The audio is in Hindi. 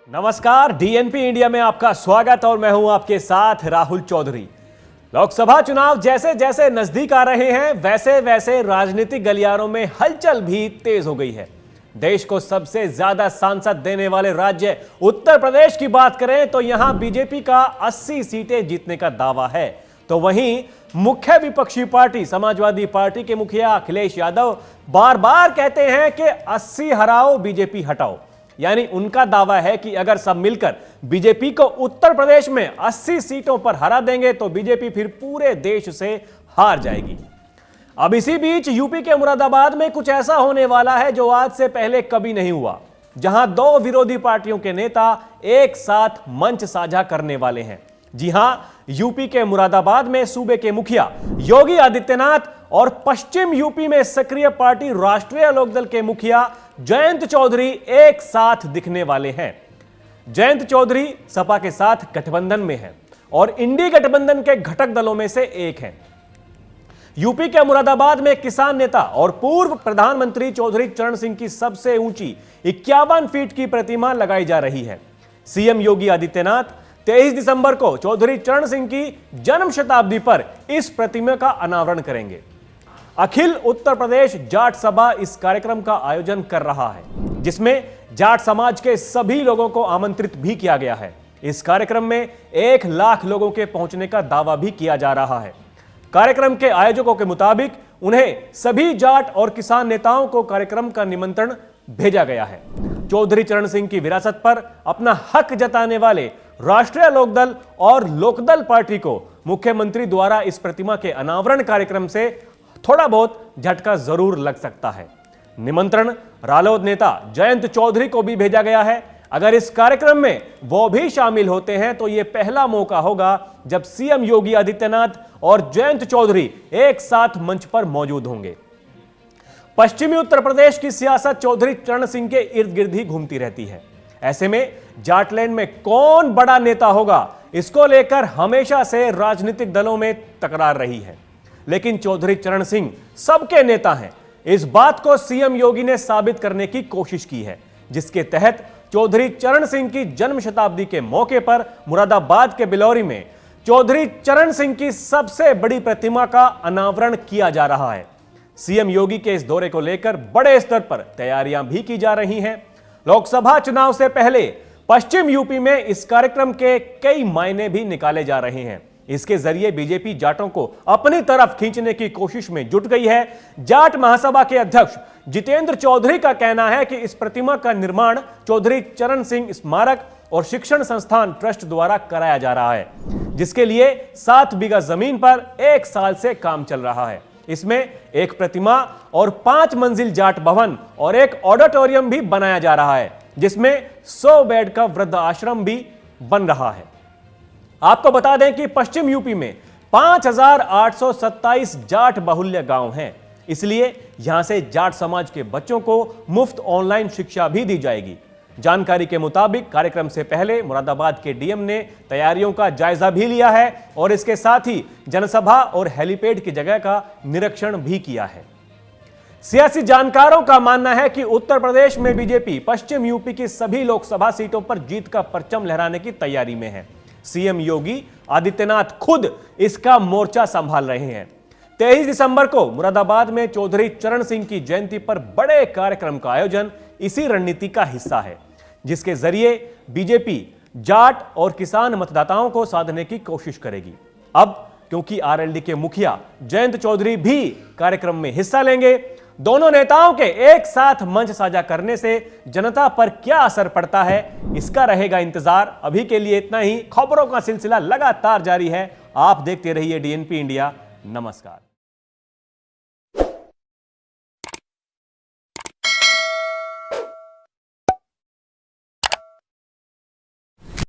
नमस्कार, डीएनपी इंडिया में आपका स्वागत और मैं हूं आपके साथ राहुल चौधरी। लोकसभा चुनाव जैसे जैसे नजदीक आ रहे हैं वैसे वैसे राजनीतिक गलियारों में हलचल भी तेज हो गई है। देश को सबसे ज्यादा सांसद देने वाले राज्य उत्तर प्रदेश की बात करें तो यहां बीजेपी का 80 सीटें जीतने का दावा है, तो वहीं मुख्य विपक्षी पार्टी समाजवादी पार्टी के मुखिया अखिलेश यादव बार बार कहते हैं कि 80 हराओ बीजेपी हटाओ। यानी उनका दावा है कि अगर सब मिलकर बीजेपी को उत्तर प्रदेश में 80 सीटों पर हरा देंगे तो बीजेपी फिर पूरे देश से हार जाएगी। अब इसी बीच यूपी के मुरादाबाद में कुछ ऐसा होने वाला है जो आज से पहले कभी नहीं हुआ, जहां दो विरोधी पार्टियों के नेता एक साथ मंच साझा करने वाले हैं। जी हां, यूपी के मुरादाबाद में सूबे के मुखिया योगी आदित्यनाथ और पश्चिम यूपी में सक्रिय पार्टी राष्ट्रीय लोकदल के मुखिया जयंत चौधरी एक साथ दिखने वाले हैं। जयंत चौधरी सपा के साथ गठबंधन में है और इंडी गठबंधन के घटक दलों में से एक हैं। यूपी के मुरादाबाद में किसान नेता और पूर्व प्रधानमंत्री चौधरी चरण सिंह की सबसे ऊंची 51 फीट की प्रतिमा लगाई जा रही है। सीएम योगी आदित्यनाथ 23 दिसंबर को चौधरी चरण सिंह की जन्म शताब्दी पर इस प्रतिमा का अनावरण करेंगे। अखिल उत्तर प्रदेश जाट सभा इस कार्यक्रम का आयोजन कर रहा है, जिसमें जाट समाज के सभी लोगों को आमंत्रित भी किया गया है। इस कार्यक्रम में 1 लाख लोगों के पहुंचने का दावा भी किया जा रहा है। कार्यक्रम के आयोजकों के मुताबिक उन्हें सभी जाट और किसान नेताओं को कार्यक्रम का निमंत्रण भेजा गया है। चौधरी चरण सिंह की विरासत पर अपना हक जताने वाले राष्ट्रीय लोकदल और लोकदल पार्टी को मुख्यमंत्री द्वारा इस प्रतिमा के अनावरण कार्यक्रम से थोड़ा बहुत झटका जरूर लग सकता है। निमंत्रण रालोद नेता जयंत चौधरी को भी भेजा गया है। अगर इस कार्यक्रम में वो भी शामिल होते हैं तो यह पहला मौका होगा जब सीएम योगी आदित्यनाथ और जयंत चौधरी एक साथ मंच पर मौजूद होंगे। पश्चिमी उत्तर प्रदेश की सियासत चौधरी चरण सिंह के इर्द गिर्द ही घूमती रहती है। ऐसे में जाटलैंड में कौन बड़ा नेता होगा, इसको लेकर हमेशा से राजनीतिक दलों में तकरार रही है। लेकिन चौधरी चरण सिंह सबके नेता हैं, इस बात को सीएम योगी ने साबित करने की कोशिश की है, जिसके तहत चौधरी चरण सिंह की जन्म शताब्दी के मौके पर मुरादाबाद के बिलौरी में चौधरी चरण सिंह की सबसे बड़ी प्रतिमा का अनावरण किया जा रहा है। सीएम योगी के इस दौरे को लेकर बड़े स्तर पर तैयारियां भी की जा रही हैं। लोकसभा चुनाव से पहले पश्चिम यूपी में इस कार्यक्रम के कई मायने भी निकाले जा रहे हैं। इसके जरिए बीजेपी जाटों को अपनी तरफ खींचने की कोशिश में जुट गई है। जाट महासभा के अध्यक्ष जितेंद्र चौधरी का कहना है कि इस प्रतिमा का निर्माण चौधरी चरण सिंह स्मारक और शिक्षण संस्थान ट्रस्ट द्वारा कराया जा रहा है, जिसके लिए 7 बीघा जमीन पर 1 साल से काम चल रहा है। इसमें एक प्रतिमा और 5 मंजिल जाट भवन और एक ऑडिटोरियम भी बनाया जा रहा है, जिसमें 100 बेड का वृद्ध आश्रम भी बन रहा है। आपको बता दें कि पश्चिम यूपी में 5827 जाट बाहुल्य गांव हैं, इसलिए यहां से जाट समाज के बच्चों को मुफ्त ऑनलाइन शिक्षा भी दी जाएगी। जानकारी के मुताबिक कार्यक्रम से पहले मुरादाबाद के डीएम ने तैयारियों का जायजा भी लिया है और इसके साथ ही जनसभा और हेलीपैड की जगह का निरीक्षण भी किया है। सियासी जानकारों का मानना है कि उत्तर प्रदेश में बीजेपी पश्चिम यूपी की सभी लोकसभा सीटों पर जीत का परचम लहराने की तैयारी में है। सीएम योगी आदित्यनाथ खुद इसका मोर्चा संभाल रहे हैं। 23 दिसंबर को मुरादाबाद में चौधरी चरण सिंह की जयंती पर बड़े कार्यक्रम का आयोजन इसी रणनीति का हिस्सा है, जिसके जरिए बीजेपी जाट और किसान मतदाताओं को साधने की कोशिश करेगी। अब क्योंकि आरएलडी के मुखिया जयंत चौधरी भी कार्यक्रम में हिस्सा लेंगे, दोनों नेताओं के एक साथ मंच साझा करने से जनता पर क्या असर पड़ता है, इसका रहेगा इंतजार। अभी के लिए इतना ही। खबरों का सिलसिला लगातार जारी है। आप देखते रहिए डीएनपी इंडिया। नमस्कार।